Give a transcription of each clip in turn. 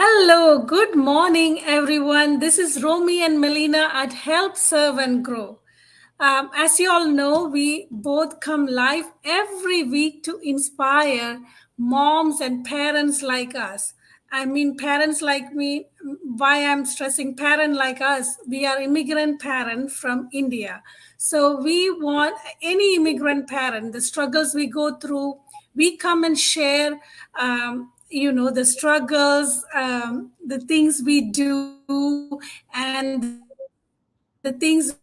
Hello, good morning, everyone. This is Romy and Melina at Help Serve and Grow. As you all know, we both come live every week to inspire moms and parents like us. I mean, parents like me, why I'm stressing parent like us, we are immigrant parent from India. So we want any immigrant parent, the struggles we go through, we come and share, the struggles, the things we do, and the things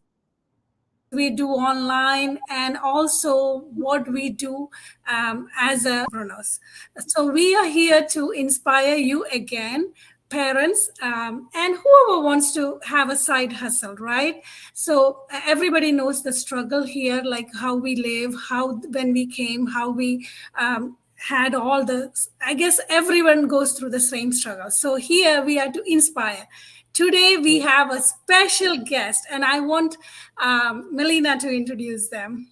we do online, and also what we do as a entrepreneurs. So we are here to inspire you again, parents, and whoever wants to have a side hustle, right? So everybody knows the struggle here, like how we live, how when we came, how we had all the, I guess everyone goes through the same struggle. So here we are to inspire. Today we have a special guest, and I want Melina to introduce them.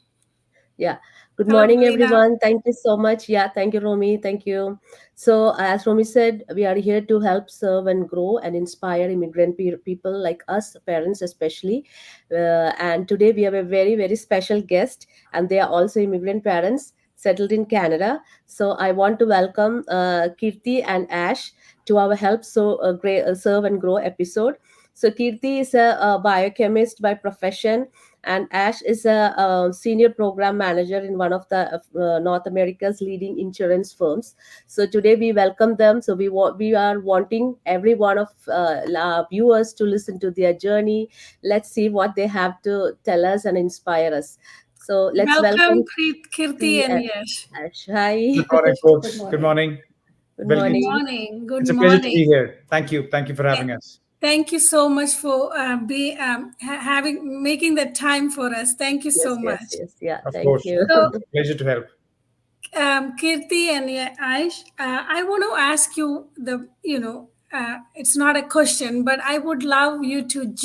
Yeah. Good Hello, morning, Melina. everyone. Thank you so much. Yeah, thank you, Romy. Thank you. So, as Romy said, we are here to help serve and grow and inspire immigrant people like us, parents especially. And today we have a very, very special guest, and they are also immigrant parents settled in Canada. So, I want to welcome Kirti and Ash to our Serve and Grow episode. So, Kirti is a biochemist by profession, and Ash is a senior program manager in one of the North America's leading insurance firms. So today we welcome them. So we are wanting every one of our viewers to listen to their journey. Let's see what they have to tell us and inspire us. So let's Welcome, welcome Kirti the and Yash. Ash. Hi. Good morning, Good folks. Good morning. morning. Good Welcome. Good morning. morning. Good It's a pleasure to morning. be here. Thank you. Thank you for having us. Thank you so much for having making the time for us. Thank you so Yes, yes, much. yes. Yeah. Of Thank course. you. So, Pleasure to help. Kirti and Aish, I want to ask you it's not a question, but I would love you to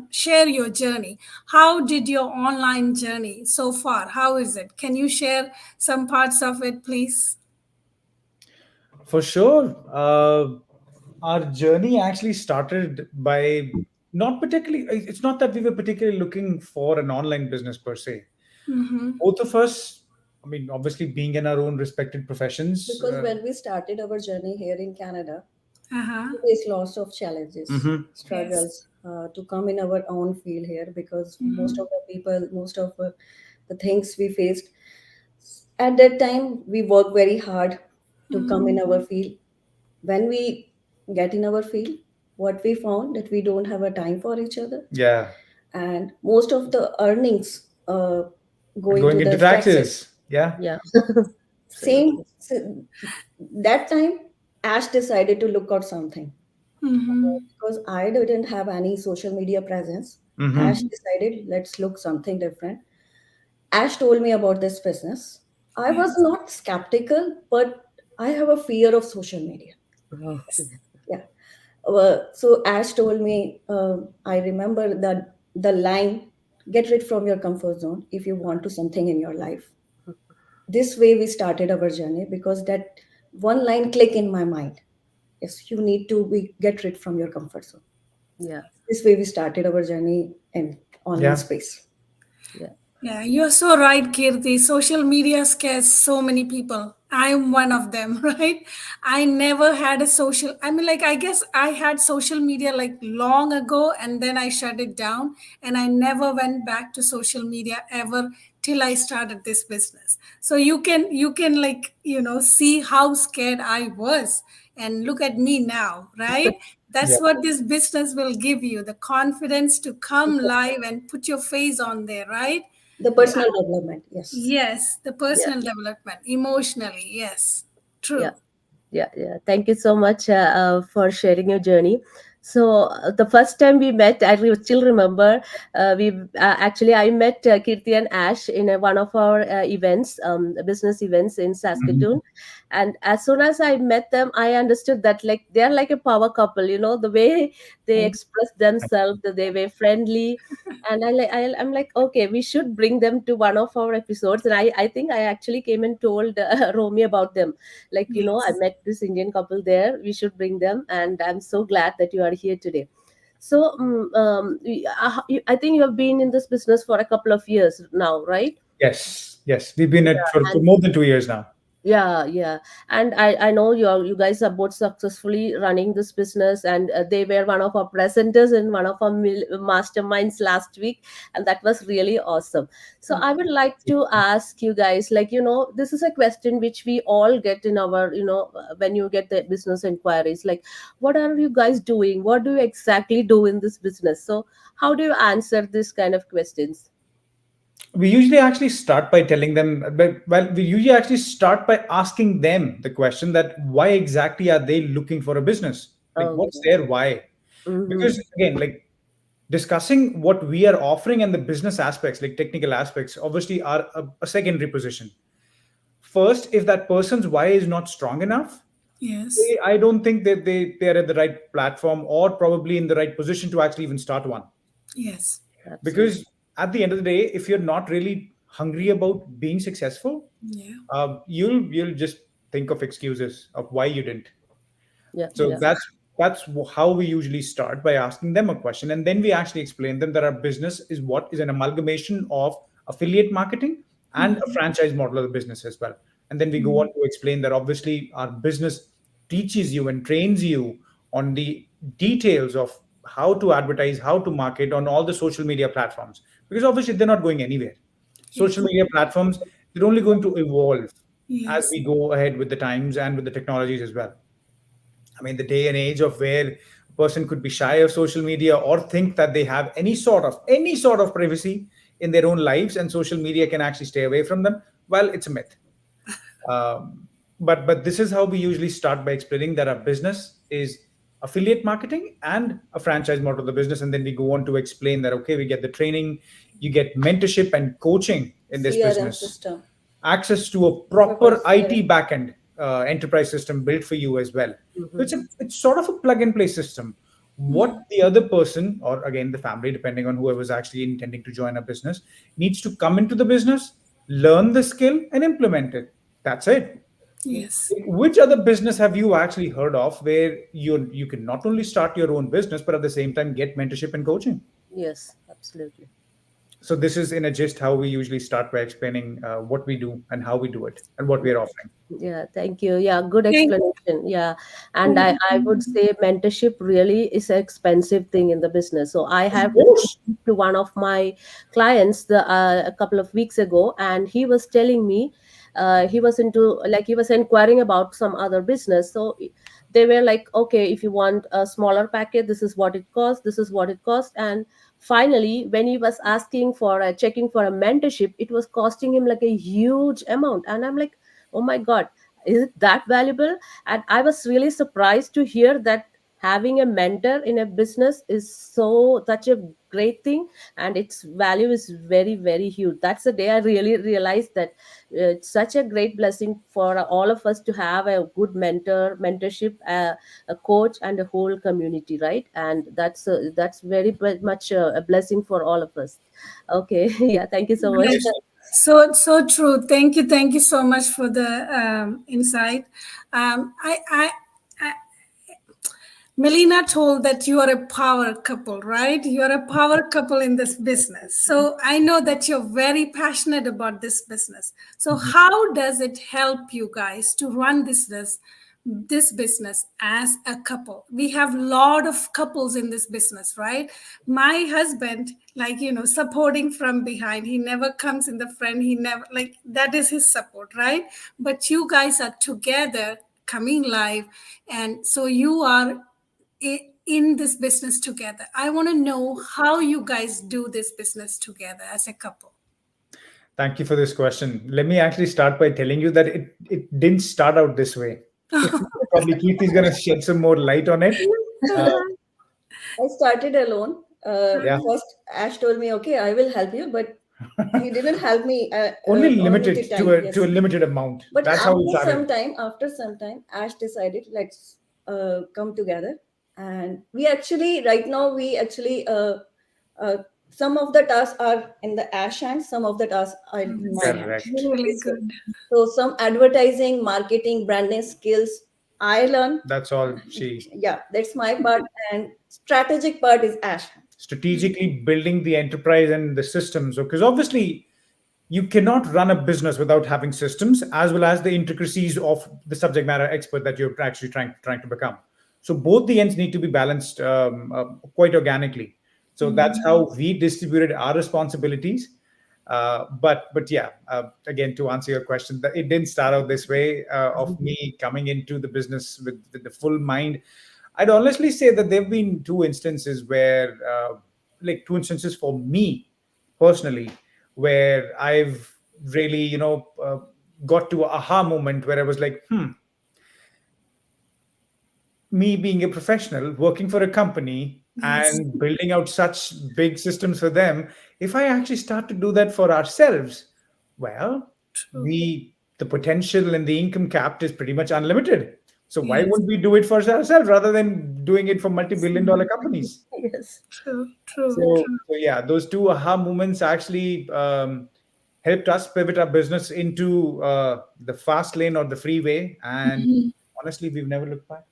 share your journey. How did your online journey so far? How is it? Can you share some parts of it, please? For sure. Our journey actually started by not particularly, it's not that we were particularly looking for an online business per se. Mm-hmm. Both of us, I mean, obviously being in our own respected professions. Because when we started our journey here in Canada, Uh-huh. we faced lots of challenges, Mhm. Yes. struggles to come in our own field here because most Mm-hmm. of the people, most of the things we faced at that time, we worked very hard to come in our field. When we get in our field, what we found that we don't have a time for each other, Yeah. and most of the earnings going Going to into the taxes. taxes. Yeah. Yeah. Same. Same that time, Ash decided to look out something Mm-hmm. because I didn't have any social media presence. Ash Mm-hmm. decided, let's look something different. Ash told me about this business. I was Yes. not skeptical, but I have a fear of social media. Oh, Yeah. So Ash told me, I remember that the line, get rid from your comfort zone if you want to something in your life. This way we started our journey because that one line click in my mind. Yes, you need to be get rid from your comfort zone. yeah. This way we started our journey in online Yeah. space. Yeah. Yeah, you're so right, Kirti. Social media scares so many people. I'm one of them, right? I never had a social, I mean, like, I guess I had social media like long ago and then I shut it down and I never went back to social media ever till I started this business. So you can like, see how scared I was and look at me now, right? Yeah. That's what this business will give you, the confidence to come live and put your face on there, right? The Yeah. personal development, yes. Yes, the Yeah. personal development, emotionally, yes, Yeah. true. Yeah, yeah. Thank you so much for sharing your journey. So the first time we met, still remember. We Actually, I met Kirti and Ash in one of our events, business events in Mhm. Saskatoon. And as soon as I met them, I understood that like they are like a power couple. You know, the way they express themselves, they were friendly. And I'm like, okay, we should bring them to one of our episodes. And I think I actually came and told Romy about them, like, you know, I Yes. met this Indian couple there, we should bring them, and I'm so glad that you are here today. So I think you have been in this business for a couple of years now, right? Yes, yes. We've been at for And more than 2 years now. yeah, yeah. And I know you guys are both successfully running this business, and they were one of our presenters in one of our masterminds last week, and that was really awesome. So I would like to ask you guys, like, you know, this is a question which we all get in our, you know, when you get the business inquiries, like, what are you guys doing? What do you exactly do in this business? So how do you answer this kind of questions? We usually actually start by telling them, well, we usually actually start by asking them the question that why exactly are they looking for a business? Like, what's Okay. their why? Mm-hmm. Because again, like discussing what we are offering and the business aspects, like technical aspects, obviously are a secondary position. First, if that person's why is not strong enough, Yes. I don't think that they're at the right platform or probably in the right position to actually even start one. Yes. Absolutely. Because at the end of the day, if you're not really hungry about being successful, Yeah. you'll just think of excuses of why you didn't. Yeah, So yeah. that's how we usually start, by asking them a question, and then we actually explain them that our business is what is an amalgamation of affiliate marketing and a Mhm. franchise model of the business as well. And then we go on Mhm. to explain that obviously our business teaches you and trains you on the details of how to advertise, how to market on all the social media platforms, because obviously they're not going anywhere. Social Yes. media platforms, they're only going to evolve as Yes. we go ahead with the times and with the technologies as well. I mean, the day and age of where a person could be shy of social media or think that they have any sort of privacy in their own lives, and social media can actually stay away from them. Well, it's a myth. But this is how we usually start, by explaining that our business is affiliate marketing and a franchise model of the business, and then we go on to explain that okay, we get the training, you get mentorship and coaching in this CRM business, system, access to a proper proper CRM. IT backend enterprise system built for you as well. So Mm-hmm. it's sort of a plug and play system. What the other person, or again the family, depending on whoever's actually intending to join a business, needs to come into the business, learn the skill, and implement it. That's it. Yes. Which other business have you actually heard of where you can not only start your own business but at the same time get mentorship and coaching? Yes, absolutely. So this is in a gist how we usually start, by explaining what we do and how we do it and what we are offering. Yeah, thank you. Yeah, good Thank explanation. Yeah. And thank I would you. say mentorship really is an expensive thing in the business. So I Of have course. to one of my clients a couple of weeks ago, and he was telling me he was into, like, he was inquiring about some other business. So they were like, okay, if you want a smaller package, this is what it costs, this is what it costs. And finally, when he was asking for a checking for a mentorship, it was costing him like a huge amount. And I'm like, oh my god, is it that valuable? And I was really surprised to hear that having a mentor in a business is so such a great thing, and its value is very, very huge. That's the day I really realized that it's such a great blessing for all of us to have a good mentorship, a coach, and a whole community, right? And that's very much a blessing for all of us. Okay. Yeah, thank you so much. Great. So true. Thank you so much for the insight. I Melina told that you are a power couple, right? You are a power couple in this business. So I know that you're very passionate about this business. So Mhm. how does it help you guys to run this business as a couple? We have a lot of couples in this business, right? My husband, like, supporting from behind. He never comes in the front. He never, like, that is his support, right? But you guys are together coming live, and so you are in this business together. I want to know how you guys do this business together as a couple. Thank you for this question. Let me actually start by telling you that it didn't start out this way. Probably Keith is going to shed some more light on it. Uh, I started alone. Yeah, First, Ash told me, "Okay, I will help you," but he didn't help me only only limited to time. to a Yes, limited amount. but That's how we started. after some time, Ash decided, let's come together, and we actually right now we actually uh, some of the tasks are in the Ash hand, some of the tasks are in my That's hand. Correct. really So, good. so some advertising, marketing, branding skills I learn. That's all she Yeah, that's my part, and strategic part is Ash. strategically building the enterprise and the systems. Because obviously, you cannot run a business without having systems as well as the intricacies of the subject matter expert that you're actually trying to become. So both the ends need to be balanced quite organically. So that's how we distributed our responsibilities. But yeah, again, to answer your question, it didn't start out this way of me coming into the business with the full mind. I'd honestly say that there've been two instances where, like two instances for me personally, where I've really, got to a aha moment where I was like, me being a professional working for a company Yes, and building out such big systems for them, if I actually start to do that for ourselves, well, true. the potential and the income capped is pretty much unlimited. So why Yes, wouldn't we do it for ourselves rather than doing it for multi-billion dollar companies? Yes. true, true, So true. So yeah, those two aha moments actually helped us pivot our business into the fast lane or the freeway, and honestly, we've never looked back.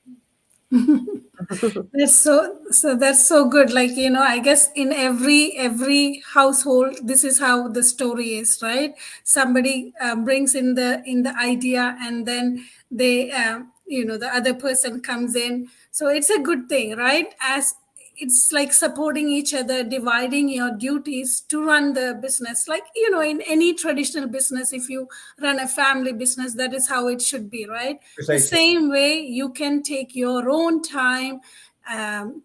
That's so that's so good. Like, I guess in every household, this is how the story is, right? Somebody brings in the idea, and then they the other person comes in. So it's a good thing, right? As it's like supporting each other, dividing your duties to run the business. Like, in any traditional business, if you run a family business, that is how it should be, right? The Precisely. same way you can take your own time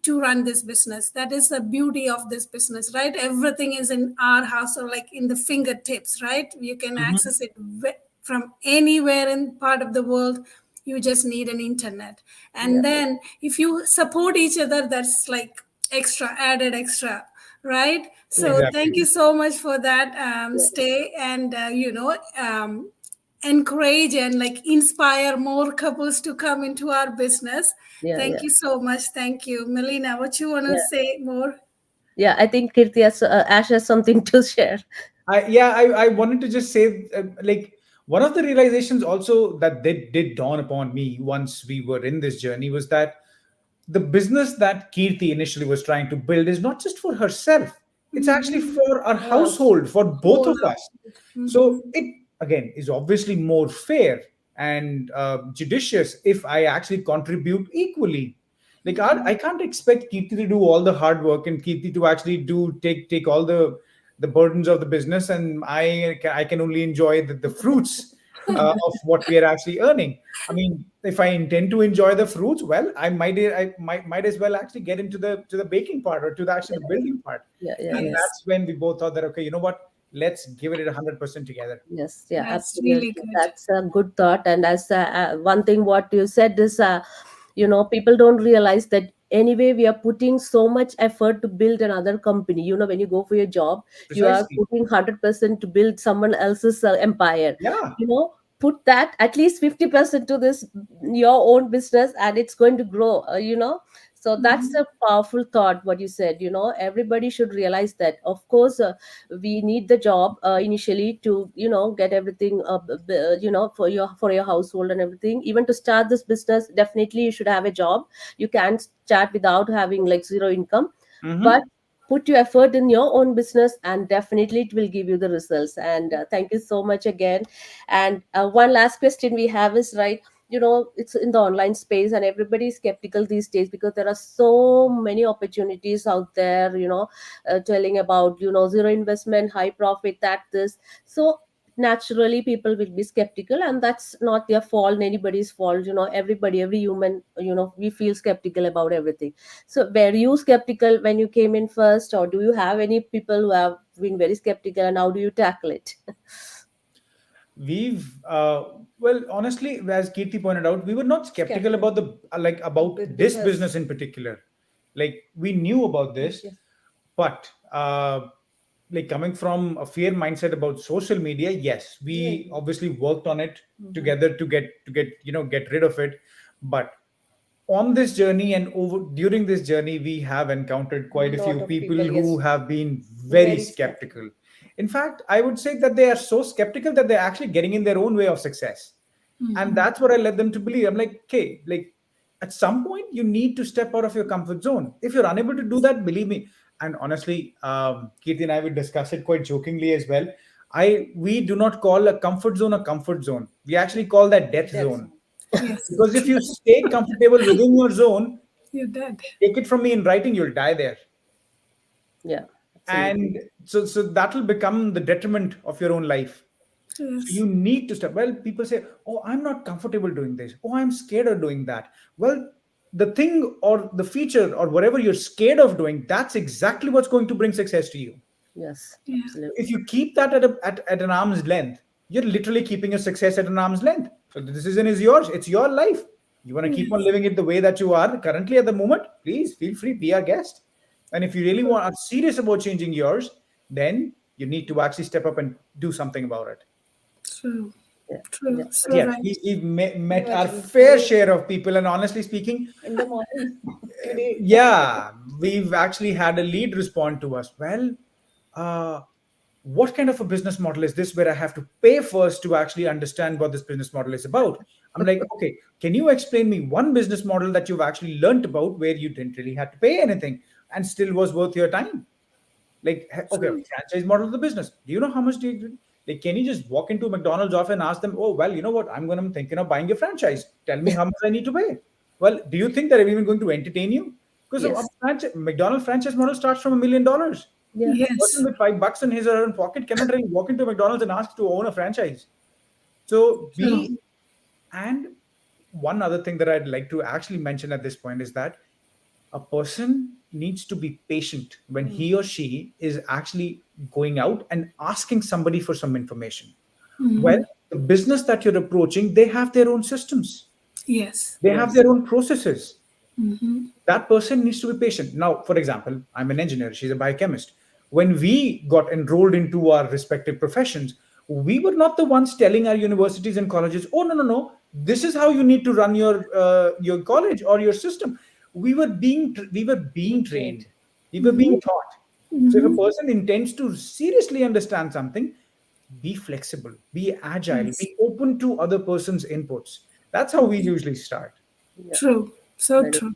to run this business. That is the beauty of this business, right? Everything is in our house, or like in the fingertips, right? You can Mhm. access it from anywhere in part of the world. You just need an internet. yeah, And then if you support each other, that's like added extra, right? So yes, Exactly. thank you so much for that, yes, stay, and encourage and like inspire more couples to come into our business. yeah, Thank yeah, you so much. Thank you, Melina. What you want to yeah, say more? yeah. I think Kirti has, Ash has something to share. I wanted to just say, like, one of the realizations also that did dawn upon me once we were in this journey was that the business that Kirti initially was trying to build is not just for herself, it's actually Mhm. for our Yes. household, for both Whole of of us. it. So Mhm. it, again, is obviously more fair and judicious if I actually contribute equally. Like, I can't expect Kirti to do all the hard work and Kirti to actually take all the burdens of the business, and I can only enjoy the fruits of what we are actually earning. I mean, if I intend to enjoy the fruits, well, I might as well actually get into the baking part or to the actually the building part. Yeah, yeah, And yeah. Yes, that's when we both thought that, okay, you know what? Let's give it 100% together. Yes, yeah, that's really absolutely. good. That's a good thought. And as one thing, what you said is, people don't realize that anyway, we are putting so much effort to build another company. When you go for your job, you are Precisely. putting 100% to build someone else's empire. Yeah. Put that at least 50% to this your own business, and it's going to grow. So that's Mhm. a powerful thought. What you said, everybody should realize that. Of course, we need the job initially to get everything for your household and everything. Even to start this business, definitely you should have a job. You can't start without having like zero income. But Hmm. put your effort in your own business, and definitely it will give you the results. And thank you so much again. And one last question we have is, right, it's in the online space, and everybody is skeptical these days because there are so many opportunities out there, telling about zero investment, high profit, that this. So naturally people will be skeptical, and that's not their fault, anybody's fault. Everybody, every human, we feel skeptical about everything. So were you skeptical when you came in first, or do you have any people who have been very skeptical, and how do you tackle it? We've well, honestly, as Kirti pointed out, we were not skeptical Skeptical. about the like about this Business. business in particular. Like we knew about this, Yes. but like coming from a fear mindset about social media, yes, we Yeah. obviously worked on it Mhm. together to get get rid of it. But on this journey and over during this journey, we have encountered quite a few Lot of people people, who yes, have been very very skeptical. skeptical. In fact, I would say that they are so skeptical that they're actually getting in their own way of success. And Mhm. that's what I led them to believe. I'm like, okay, like at some point you need to step out of your comfort zone. If you're unable to do that, believe me. And honestly, Kirti and I would discuss it quite jokingly as well. We do not call a comfort zone a comfort zone. We actually call that death That's zone. all. Yes, Because if you stay comfortable within your zone, you're dead. take it from me in writing, you'll die there. Yeah, absolutely. And so that will become the detriment of your own life. So Yes, you need to step. Well, people say, oh, I'm not comfortable doing this. Oh, I'm scared of doing that. Well, the thing or the feature or whatever you're scared of doing, that's exactly what's going to bring success to you. Yes, yeah, If absolutely. you keep that at an arm's length, you're literally keeping your success at an arm's length. So the decision is yours. It's your life. You want to keep on yes. living it the way that you are currently at the moment, please feel free, be our guest. And if you really want are serious about changing yours, then you need to actually step up and do something about it. True, Yeah, true. yeah, But So yes, right. we've met our Imagine fair share of people, and honestly speaking, in the morning today. yeah, we've actually had a lead respond to us. Well, uh, what kind of a business model is this where I have to pay first to actually understand what this business model is about? I'm like, okay, can you explain me one business model that you've actually learned about where you didn't really have to pay anything and still was worth your time? Like, okay, True. franchise model of the business. Do you know how much do you like? Can you just walk into a McDonald's office and ask them, oh, well, you know what? I'm thinking of buying a franchise. Tell me how much I need to pay. Well, do you think that I'm even going to entertain you? Because a yes, McDonald's franchise model starts from $1 million. yeah, A person Yes, with $5 in his or her own pocket cannot really walk into McDonald's and ask to own a franchise. So true. and one other thing that I'd like to actually mention at this point is that a person needs to be patient when he or she is actually going out and asking somebody for some information. Well, Hmm. the business that you're approaching, they have their own systems, Yes. they have yes, their own processes. Hmm. That person needs to be patient. Now, for example, I'm an engineer, she's a biochemist. When we got enrolled into our respective professions, we were not the ones telling our universities and colleges, oh, no, no, no, this is how you need to run your college or your system. We were being Being trained, trained. we were being taught. So if a Hmm. person intends to seriously understand something, be flexible, be agile, Yes. be open to other person's inputs. That's how we usually start. yeah. True. So Very, true.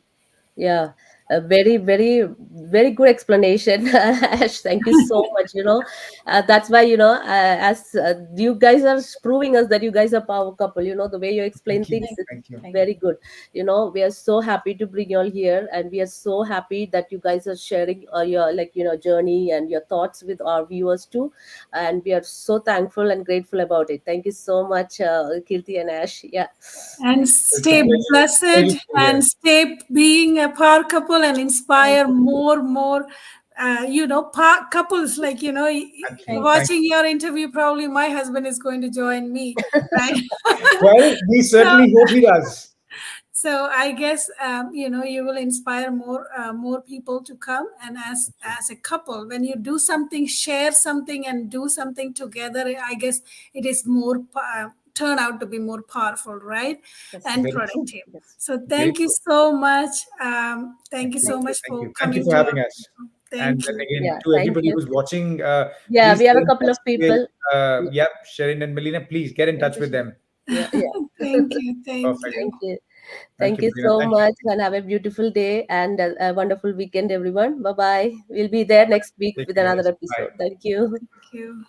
yeah, a very, very, very good explanation, Ash. Thank you so much. That's why, as you guys are proving us that you guys are power couple, the way you explain Thank you. things, Thank it's Thank you. thank very good. We are so happy to bring you all here, and we are so happy that you guys are sharing your, journey and your thoughts with our viewers too. And we are so thankful and grateful about it. Thank you so much, Kirti and Ash. Yeah. And It's a stay pleasure blessed to be and here. stay being a power couple and thank inspire you. more power couples like Thank you. Thank you. Thank watching your interview. Probably my husband is going to join me, right? you. Well, we So certainly hope he does. so I guess you will inspire more people to come, and Thank you. as a couple, when you do something, share something and do something together, I guess it is turn out to be more powerful, right? Yes. And Very true. productive. Yes. So Very thank you true. so much. Thank Thank you you. so Thank you. much Thank for you. Thank you coming for to our having us. And thank then you. again, Yeah, to thank everybody you. who's watching, Yeah, please we have get a in couple touch of with, people. yep, Sharon and Melina. Please get in touch Thank you, with sir. them. Yeah, yeah. Thank you. Thank Perfect. you. Thank you. Thank Thank you, you Melina. so Thank much, you. and have a beautiful day and a wonderful weekend, everyone. Bye bye. We'll be there next week Take with care, another guys. Bye. episode. Thank you. Thank you.